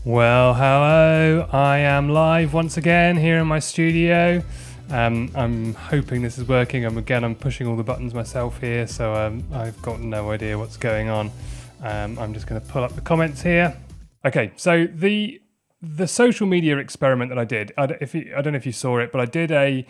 Well, hello. I am live once again here in my studio. I'm hoping this is working. I'm pushing all the buttons myself here, so I've got no idea what's going on. I'm just going to pull up the comments here. Okay, so the social media experiment that I did, I don't know if you saw it, but I did a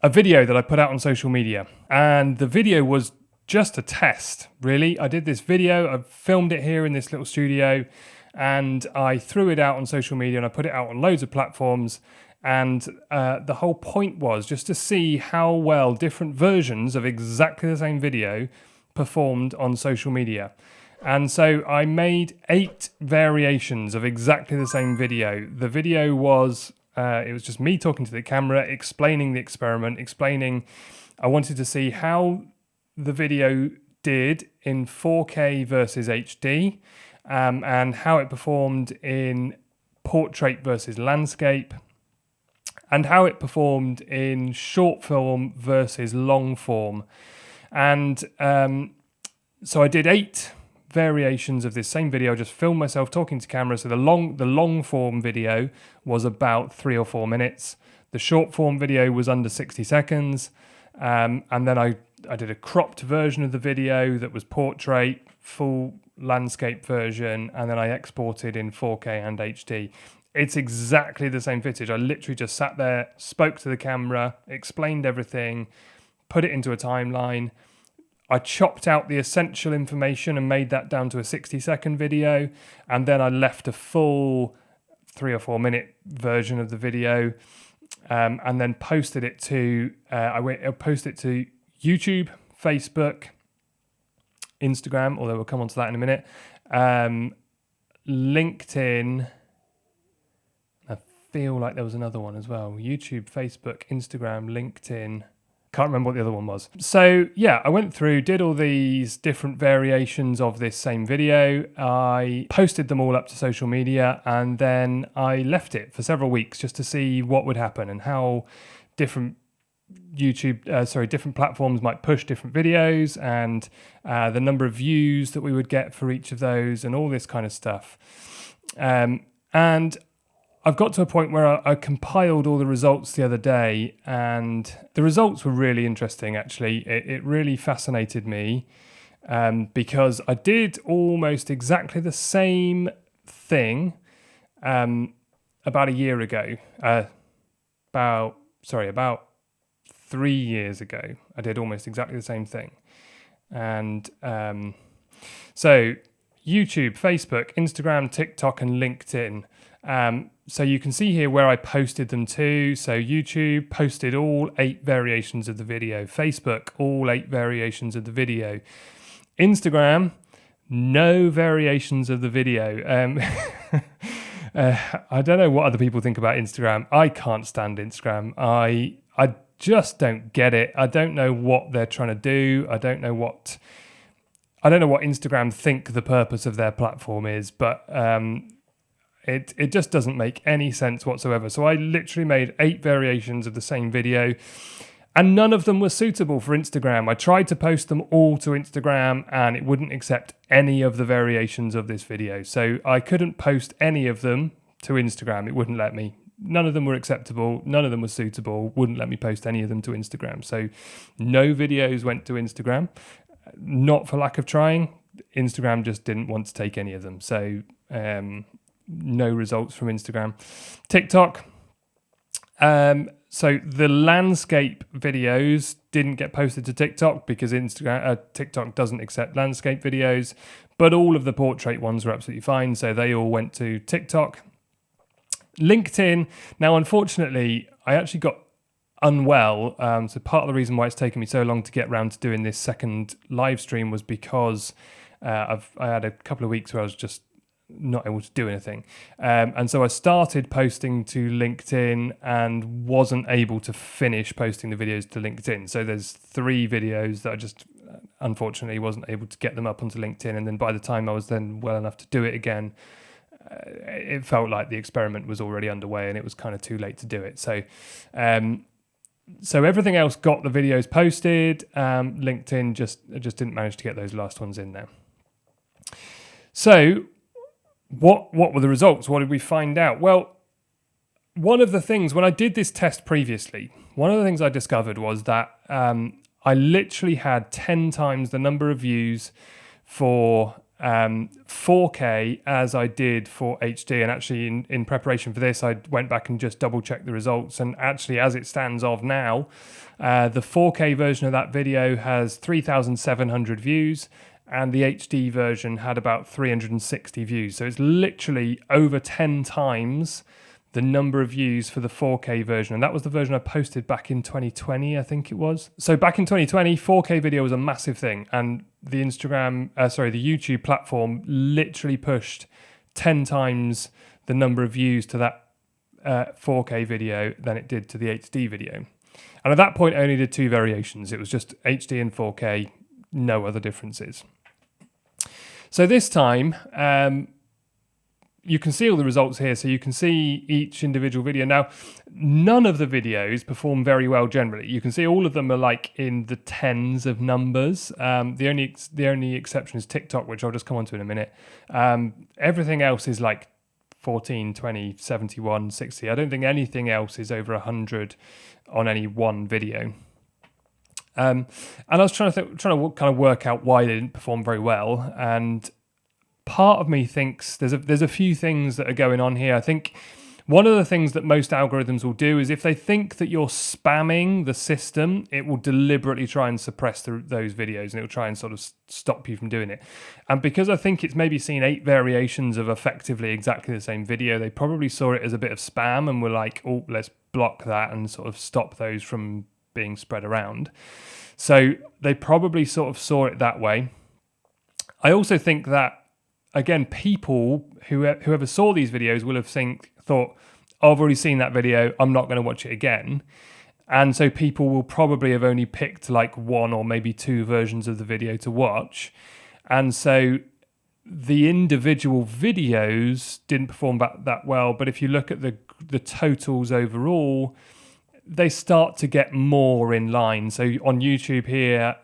video that I put out on social media, and the video was just a test, really. I did this video, I filmed it here in this little studio, and I threw it out on social media and I put it out on loads of platforms. And the whole point was just to see how well different versions of exactly the same video performed on social media. And so I made 8 variations of exactly the same video. The video was, it was just me talking to the camera, explaining the experiment, I wanted to see how the video did in 4K versus HD. And how it performed in portrait versus landscape, and how it performed in short film versus long form. And so I did 8 variations of this same video. I just filmed myself talking to camera. So the long form video was about 3 or 4 minutes. The short form video was under 60 seconds. And then I did a cropped version of the video that was portrait, full landscape version, and then I exported in 4K and HD. It's exactly the same footage. I literally just sat there, spoke to the camera, explained everything, put it into a timeline. I chopped out the essential information and made that down to a 60-second video, and then I left a full 3 or 4 minute version of the video, and then posted it to I posted it to YouTube, Facebook, Instagram, although we'll come on to that in a minute, LinkedIn. I feel like there was another one as well. YouTube, Facebook, Instagram, LinkedIn. Can't remember what the other one was. So yeah, I went through, did all these different variations of this same video. I posted them all up to social media, and then I left it for several weeks just to see what would happen and how different different platforms might push different videos, and the number of views that we would get for each of those, and all this kind of stuff. And I've got to a point where I compiled all the results the other day, and the results were really interesting, actually. It really fascinated me because I did almost exactly the same thing about a year ago. About 3 years ago, I did almost exactly the same thing. And so YouTube, Facebook, Instagram, TikTok, and LinkedIn. So you can see here where I posted them to. So YouTube posted all 8 variations of the video. Facebook, all 8 variations of the video. Instagram, no variations of the video. I don't know what other people think about Instagram. I can't stand Instagram. I just don't get it. I don't know what they're trying to do. I don't know what Instagram think the purpose of their platform is, but it just doesn't make any sense whatsoever. So I literally made 8 variations of the same video, and none of them were suitable for Instagram. I tried to post them all to Instagram, and it wouldn't accept any of the variations of this video. So I couldn't post any of them to Instagram. It wouldn't let me. None of them were acceptable. None of them were suitable. Wouldn't let me post any of them to Instagram. So no videos went to Instagram. Not for lack of trying. Instagram just didn't want to take any of them. So no results from Instagram. TikTok. So the landscape videos didn't get posted to TikTok because TikTok doesn't accept landscape videos. But all of the portrait ones were absolutely fine. So they all went to TikTok. LinkedIn. Now, unfortunately, I actually got unwell. So part of the reason why it's taken me so long to get around to doing this second live stream was because I had a couple of weeks where I was just not able to do anything. And so I started posting to LinkedIn and wasn't able to finish posting the videos to LinkedIn. So there's 3 videos that I just unfortunately wasn't able to get them up onto LinkedIn. And then by the time I was then well enough to do it again, it felt like the experiment was already underway and it was kind of too late to do it. So everything else got the videos posted. LinkedIn just didn't manage to get those last ones in there. So what were the results? What did we find out? Well, one of the things, when I did this test previously, one of the things I discovered was that I literally had 10 times the number of views for 4K as I did for HD. And actually, in preparation for this, I went back and just double checked the results. And actually, as it stands of now, the 4K version of that video has 3,700 views, and the HD version had about 360 views. So it's literally over 10 times the number of views for the 4K version. And that was the version I posted back in 2020, I think it was. So back in 2020, 4K video was a massive thing. And the the YouTube platform literally pushed 10 times the number of views to that 4K video than it did to the HD video. And at that point, I only did 2 variations. It was just HD and 4K, no other differences. So this time, you can see all the results here. So you can see each individual video. Now, none of the videos perform very well generally. You can see all of them are like in the tens of numbers. The only exception is TikTok, which I'll just come on to in a minute. Everything else is like 14, 20, 71, 60. I don't think anything else is over 100 on any one video. And I was trying to kind of work out why they didn't perform very well. And part of me thinks there's a few things that are going on here. I think one of the things that most algorithms will do is if they think that you're spamming the system, it will deliberately try and suppress those videos, and it will try and sort of stop you from doing it. And because I think it's maybe seen 8 variations of effectively exactly the same video, they probably saw it as a bit of spam and were like, oh, let's block that and sort of stop those from being spread around. So they probably sort of saw it that way. I also think that, again, people whoever saw these videos will have thought, oh, I've already seen that video, I'm not going to watch it again. And so people will probably have only picked like 1 or maybe 2 versions of the video to watch. And so the individual videos didn't perform that well. But if you look at the totals overall, they start to get more in line. So on YouTube here,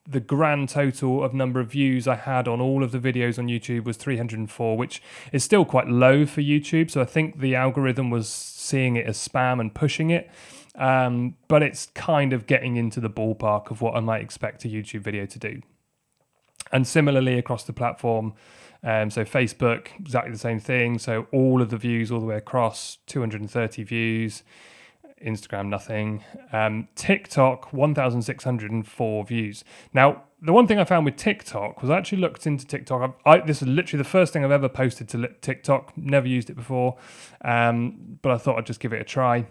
the grand total of number of views I had on all of the videos on YouTube was 304, which is still quite low for YouTube. So I think the algorithm was seeing it as spam and pushing it. But it's kind of getting into the ballpark of what I might expect a YouTube video to do. And similarly across the platform, so Facebook, exactly the same thing. So all of the views all the way across, 230 views. Instagram, nothing. TikTok, 1,604 views. Now, the one thing I found with TikTok was I actually looked into TikTok. This is literally the first thing I've ever posted to TikTok. Never used it before, but I thought I'd just give it a try.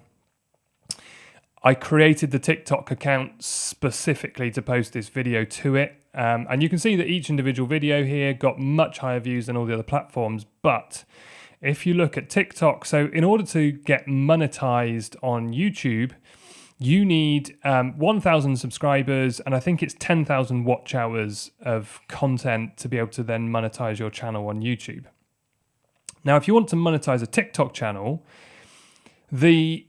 I created the TikTok account specifically to post this video to it. And you can see that each individual video here got much higher views than all the other platforms, but if you look at TikTok, so in order to get monetized on YouTube, you need 1,000 subscribers, and I think it's 10,000 watch hours of content to be able to then monetize your channel on YouTube. Now, if you want to monetize a TikTok channel, the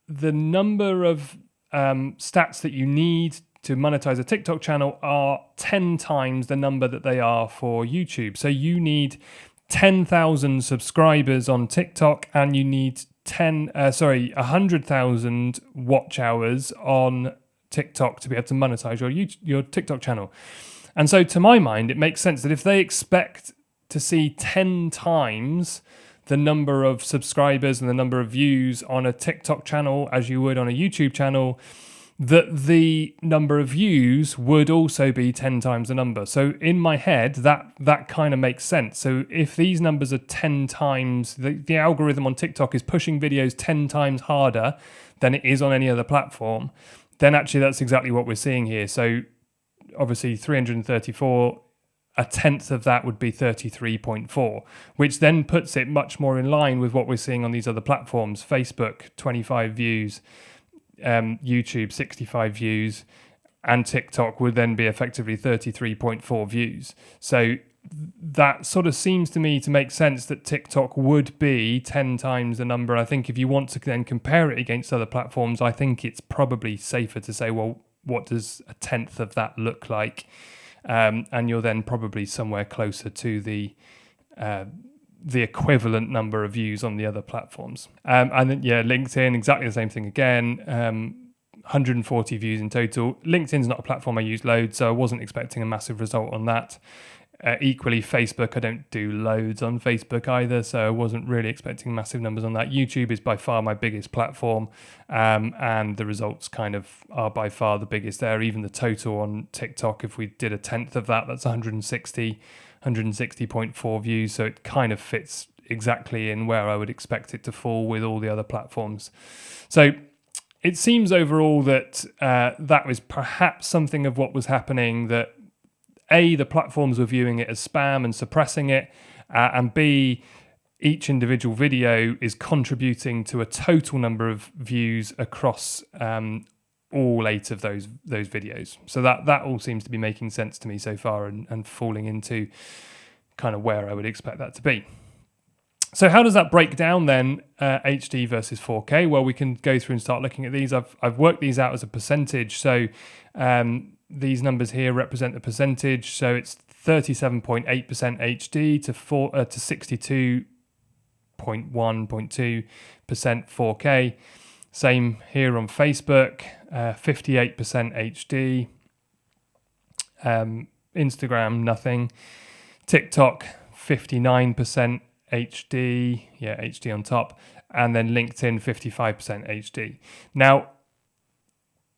number of stats that you need to monetize a TikTok channel are 10 times the number that they are for YouTube. So you need 10,000 subscribers on TikTok, and you need 100,000 watch hours on TikTok to be able to monetize your TikTok channel. And so to my mind, it makes sense that if they expect to see 10 times the number of subscribers and the number of views on a TikTok channel as you would on a YouTube channel, that the number of views would also be 10 times the number. So in my head, that kind of makes sense. So if these numbers are 10 times, the algorithm on TikTok is pushing videos 10 times harder than it is on any other platform, then actually that's exactly what we're seeing here. So obviously 334, a tenth of that would be 33.4, which then puts it much more in line with what we're seeing on these other platforms. Facebook, 25 views. YouTube 65 views, and TikTok would then be effectively 33.4 views. So that sort of seems to me to make sense that TikTok would be 10 times the number. I think if you want to then compare it against other platforms, I think it's probably safer to say, well, what does a tenth of that look like? And you're then probably somewhere closer to the the equivalent number of views on the other platforms. And then, LinkedIn, exactly the same thing again. 140 views in total. LinkedIn's not a platform I use loads, so I wasn't expecting a massive result on that. Equally, Facebook, I don't do loads on Facebook either, so I wasn't really expecting massive numbers on that. YouTube is by far my biggest platform, and the results kind of are by far the biggest there. Even the total on TikTok, if we did a tenth of that, that's 160.4 views, so it kind of fits exactly in where I would expect it to fall with all the other platforms. So it seems overall that that was perhaps something of what was happening, that A, the platforms were viewing it as spam and suppressing it, and B, each individual video is contributing to a total number of views across all 8 of those videos. So that all seems to be making sense to me so far, and falling into kind of where I would expect that to be. So how does that break down then, HD versus 4K? Well, we can go through and start looking at these. I've worked these out as a percentage. So these numbers here represent the percentage. So it's 37.8% HD to 62.1.2% 4K. Same here on Facebook, 58% HD. Instagram, nothing. TikTok, 59% HD, HD on top, and then LinkedIn 55% HD. Now,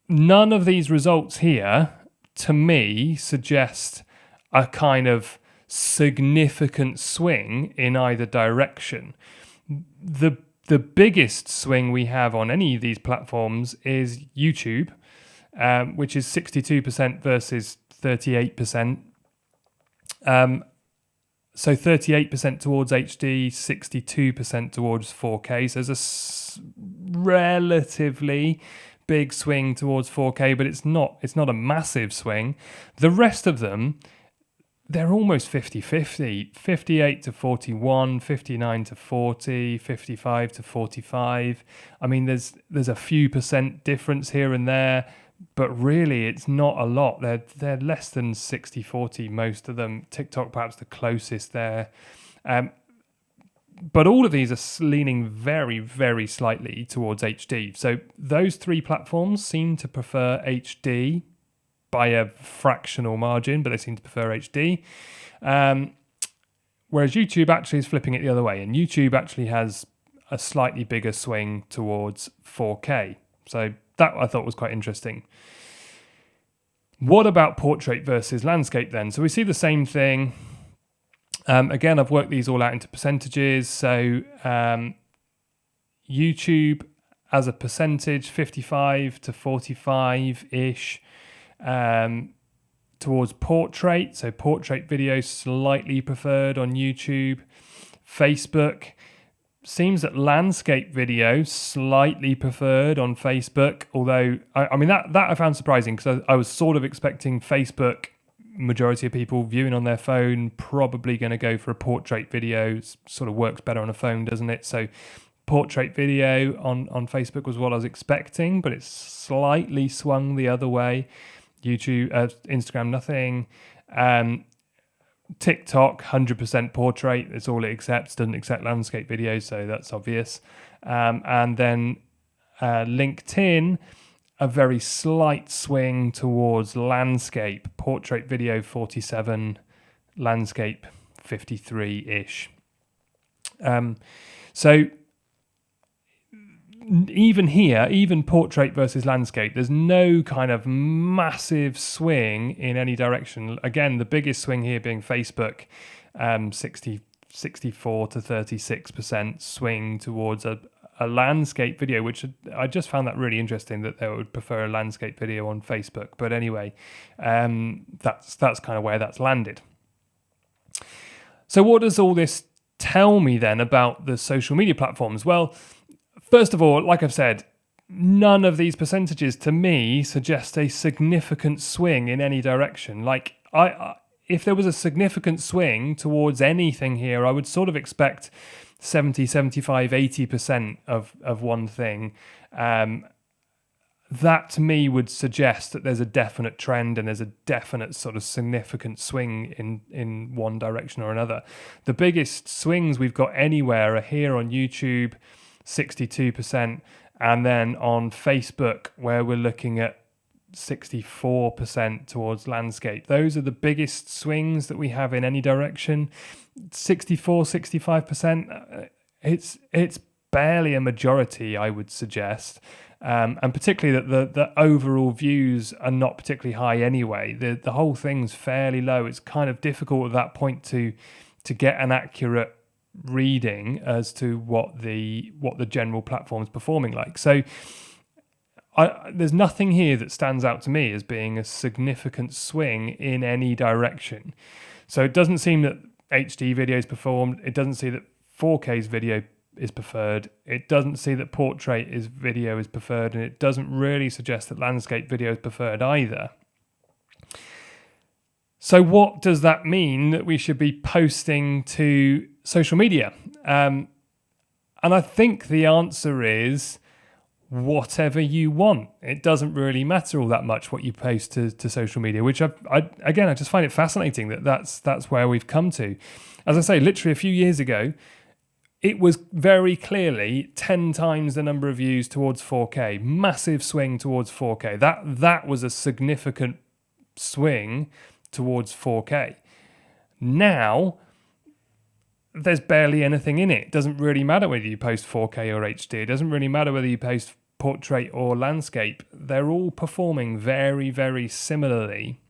none of these results here, to me, suggest a kind of significant swing in either direction. The biggest swing we have on any of these platforms is YouTube, which is 62% versus 38%. So 38% towards HD, 62% towards 4K. So there's a relatively big swing towards 4K, but it's not a massive swing. The rest of them, they're almost 50-50. 58 to 41, 59 to 40, 55 to 45. I mean, there's a few percent difference here and there, but really it's not a lot. They're less than 60-40, most of them. TikTok perhaps the closest there. But all of these are leaning very, very slightly towards HD. So those 3 platforms seem to prefer HD by a fractional margin, but they seem to prefer HD. Whereas YouTube actually is flipping it the other way. And YouTube actually has a slightly bigger swing towards 4K. So that I thought was quite interesting. What about portrait versus landscape then? So we see the same thing. Again, I've worked these all out into percentages. So YouTube as a percentage, 55 to 45-ish towards portrait. So portrait video slightly preferred on YouTube. Facebook, seems that landscape video slightly preferred on Facebook, although I mean that I found surprising, because I was sort of expecting Facebook, majority of people viewing on their phone, probably going to go for a portrait video. It sort of works better on a phone, doesn't it? So portrait video on Facebook was what I was expecting, but it's slightly swung the other way. YouTube, Instagram, nothing. TikTok, 100% portrait. That's all it accepts. Doesn't accept landscape videos, so that's obvious. And then LinkedIn, a very slight swing towards landscape. Portrait video, 47. Landscape, 53-ish. So even here, even portrait versus landscape, there's no kind of massive swing in any direction. Again, the biggest swing here being Facebook, 64 to 36% swing towards a landscape video, which I just found that really interesting, that they would prefer a landscape video on Facebook. But anyway, that's kind of where that's landed. So what does all this tell me then about the social media platforms? Well, first of all, like I've said, none of these percentages to me suggest a significant swing in any direction. Like, if there was a significant swing towards anything here, I would sort of expect 70, 75, 80% of one thing. that to me would suggest that there's a definite trend and there's a definite sort of significant swing in one direction or another. The biggest swings we've got anywhere are here on YouTube, 62%, and then on Facebook, where we're looking at 64% towards landscape. Those are the biggest swings that we have in any direction. 64, 65%, it's barely a majority, I would suggest. And particularly that the overall views are not particularly high anyway. The whole thing's fairly low. It's kind of difficult at that point to get an accurate reading as to what the general platform's performing like. So there's nothing here that stands out to me as being a significant swing in any direction. So it doesn't seem that HD video is performed. It doesn't seem that 4K's video is preferred. It doesn't see that portrait video is preferred, and it doesn't really suggest that landscape video is preferred either. So what does that mean that we should be posting to social media? And I think the answer is whatever you want. It doesn't really matter all that much what you post to social media, which I just find it fascinating that's where we've come to. As I say, literally a few years ago, it was very clearly 10 times the number of views towards 4K, massive swing towards 4K. That was a significant swing towards 4K. Now, there's barely anything in it. It doesn't really matter whether you post 4K or HD. It doesn't really matter whether you post portrait or landscape. They're all performing very, very similarly.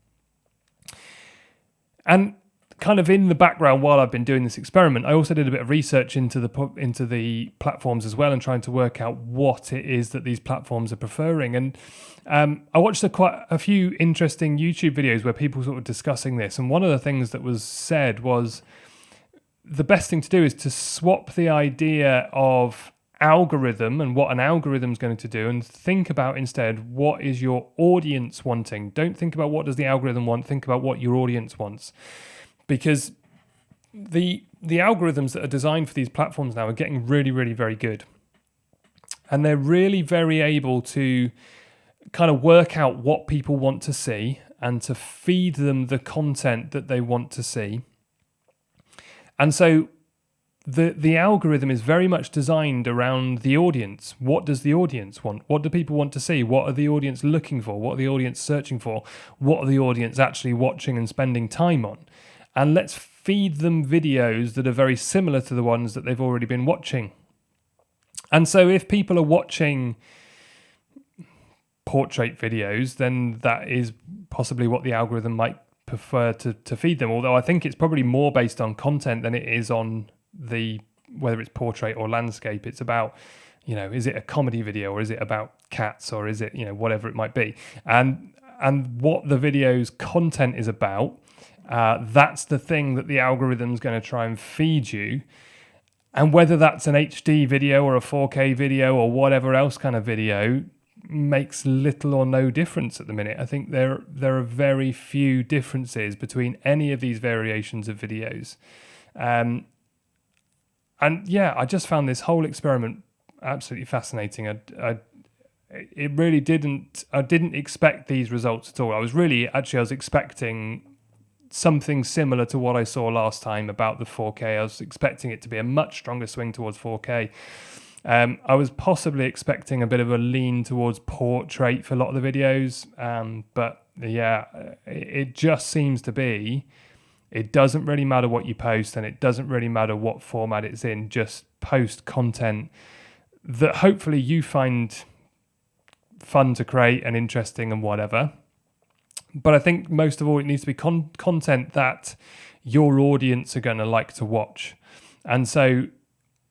And kind of in the background while I've been doing this experiment, I also did a bit of research into the platforms as well and trying to work out what it is that these platforms are preferring. And I watched quite a few interesting YouTube videos where people sort of discussing this. And one of the things that was said was the best thing to do is to swap the idea of algorithm and what an algorithm is going to do and think about instead what is your audience wanting. Don't think about what does the algorithm want, think about what your audience wants. Because the algorithms that are designed for these platforms now are getting really, really very good. And they're really very able to kind of work out what people want to see and to feed them the content that they want to see. And so the algorithm is very much designed around the audience. What does the audience want? What do people want to see? What are the audience looking for? What are the audience searching for? What are the audience actually watching and spending time on? And let's feed them videos that are very similar to the ones that they've already been watching. And so if people are watching portrait videos, then that is possibly what the algorithm might prefer to feed them. Although I think it's probably more based on content than it is on whether it's portrait or landscape. It's about, is it a comedy video or is it about cats or is it, whatever it might be. And what the video's content is about, that's the thing that the algorithm's going to try and feed you. And whether that's an HD video or a 4K video or whatever else kind of video makes little or no difference at the minute. I think there are very few differences between any of these variations of videos. And yeah, I just found this whole experiment absolutely fascinating. I didn't expect these results at all. I was expecting something similar to what I saw last time about the 4K. I was expecting it to be a much stronger swing towards 4K. I was possibly expecting a bit of a lean towards portrait for a lot of the videos. But yeah, it just seems to be, it doesn't really matter what you post and it doesn't really matter what format it's in. Just post content that hopefully you find fun to create and interesting and whatever. But I think most of all, it needs to be content that your audience are going to like to watch. And so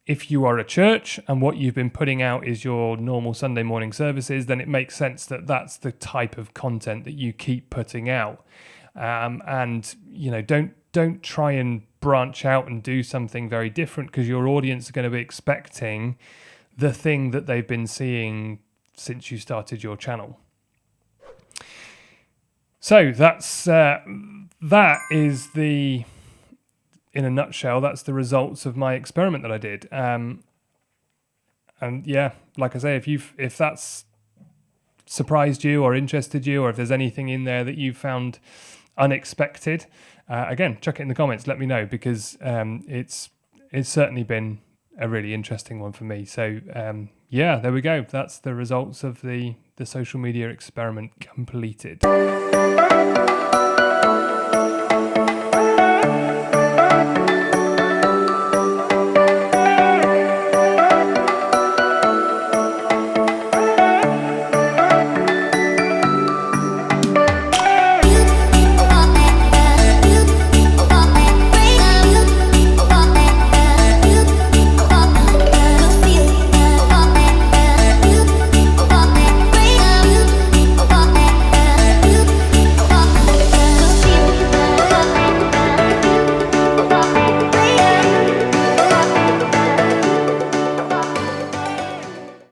if you are a church and what you've been putting out is your normal Sunday morning services, then it makes sense that that's the type of content that you keep putting out. And, don't try and branch out and do something very different because your audience are going to be expecting the thing that they've been seeing since you started your channel. So that is in a nutshell, that's the results of my experiment that I did. And yeah, like I say, if that's surprised you or interested you, or if there's anything in there that you found unexpected, again, chuck it in the comments. Let me know, because it's certainly been a really interesting one for me. So yeah, there we go. That's the results of the social media experiment completed.